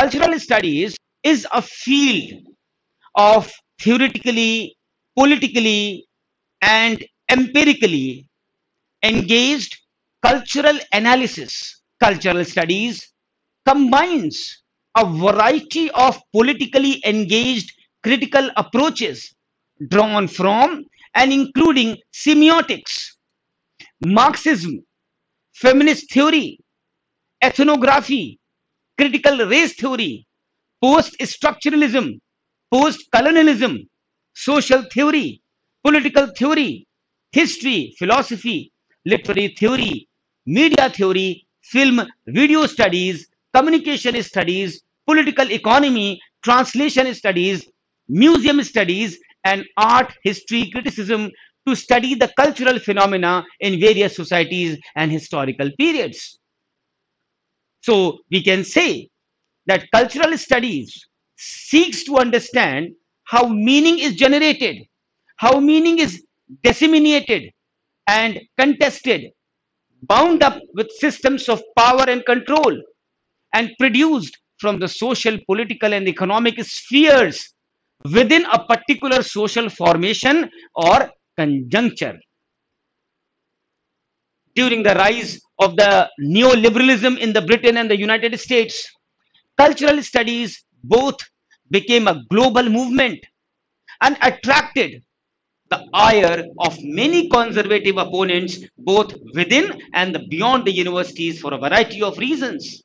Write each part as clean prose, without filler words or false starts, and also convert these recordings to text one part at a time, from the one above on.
cultural studies is a field of theoretically, politically, and empirically engaged cultural analysis. Cultural studies combines a variety of politically engaged critical approaches drawn from and including semiotics, Marxism, feminist theory, ethnography, critical race theory, post-structuralism, post-colonialism, social theory, political theory, history, philosophy, literary theory, media theory, film, video studies, communication studies, political economy, translation studies, museum studies, and art history criticism to study the cultural phenomena in various societies and historical periods. So we can say that cultural studies seeks to understand how meaning is generated, how meaning is disseminated and contested, bound up with systems of power and control, and produced from the social, political, and economic spheres within a particular social formation or conjuncture. During the rise of the neoliberalism in the Britain and the United States, cultural studies both became a global movement and attracted the ire of many conservative opponents both within and beyond the universities for a variety of reasons.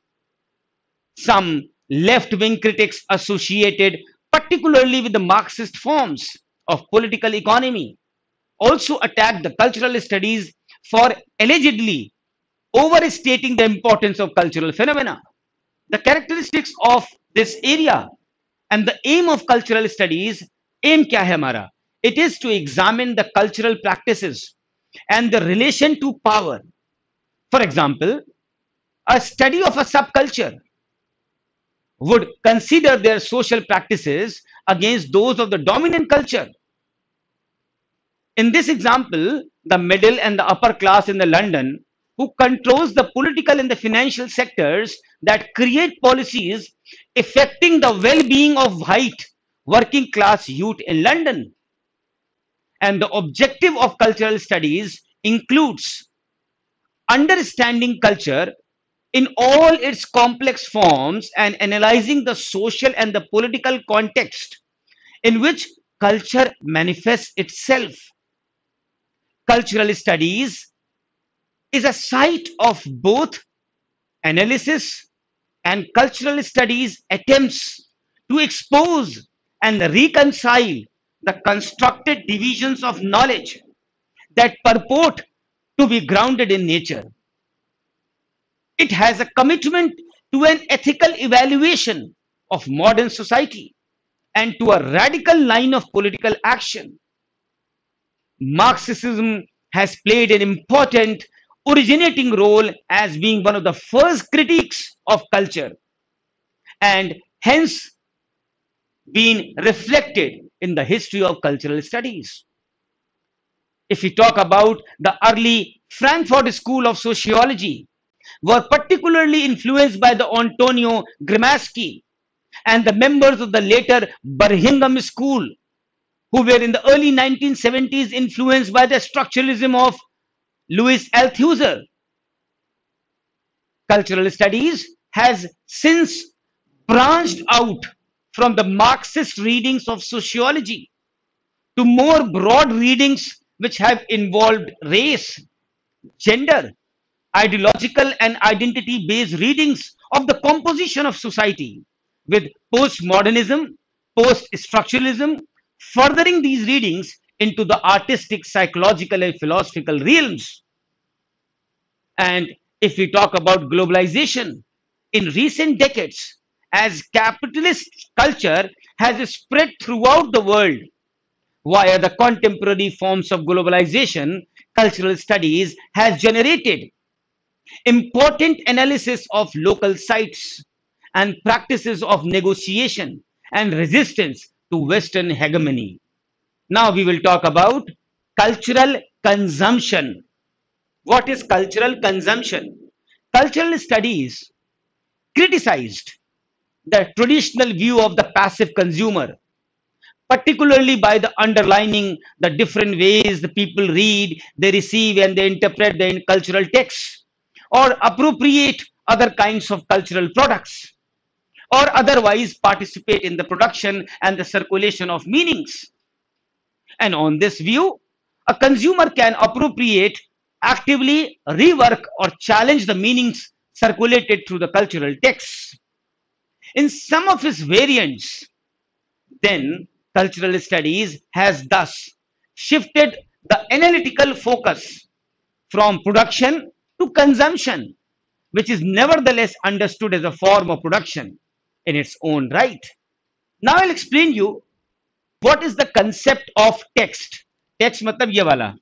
Some left-wing critics associated particularly with the Marxist forms of political economy also attacked the cultural studies for allegedly overstating the importance of cultural phenomena. The characteristics of this area and the aim of cultural studies, aim kya hai hamara? It is to examine the cultural practices and the relation to power. For example, a study of a subculture would consider their social practices against those of the dominant culture. In this example, the middle and the upper class in the London who controls the political and the financial sectors that create policies affecting the well-being of white working class youth in London. And the objective of cultural studies includes understanding culture in all its complex forms and analyzing the social and the political context in which culture manifests itself. Cultural studies is a site of both analysis and cultural studies attempts to expose and reconcile the constructed divisions of knowledge that purport to be grounded in nature. It has a commitment to an ethical evaluation of modern society and to a radical line of political action. Marxism has played an important originating role as being one of the first critiques of culture and hence been reflected in the history of cultural studies. If we talk about the early Frankfurt School of Sociology, were particularly influenced by the Antonio Gramsci and the members of the later Birmingham School, who were in the early 1970s influenced by the structuralism of Louis Althusser. Cultural studies has since branched out from the Marxist readings of sociology to more broad readings which have involved race, gender, ideological and identity-based readings of the composition of society, with postmodernism, post-structuralism, furthering these readings into the artistic, psychological, and philosophical realms. And if we talk about globalization, in recent decades, as capitalist culture has spread throughout the world via the contemporary forms of globalization, cultural studies has generated important analysis of local sites and practices of negotiation and resistance to Western hegemony. Now we will talk about cultural consumption. What is cultural consumption? Cultural studies criticized the traditional view of the passive consumer, particularly by the underlining the different ways the people read, they receive, and they interpret the cultural texts, or appropriate other kinds of cultural products, or otherwise participate in the production and the circulation of meanings. And on this view, a consumer can appropriate, actively rework, or challenge the meanings circulated through the cultural texts. In some of its variants, then, cultural studies has thus shifted the analytical focus from production to consumption, which is nevertheless understood as a form of production in its own right. Now I'll explain you what is the concept of text. Text matlab ye wala.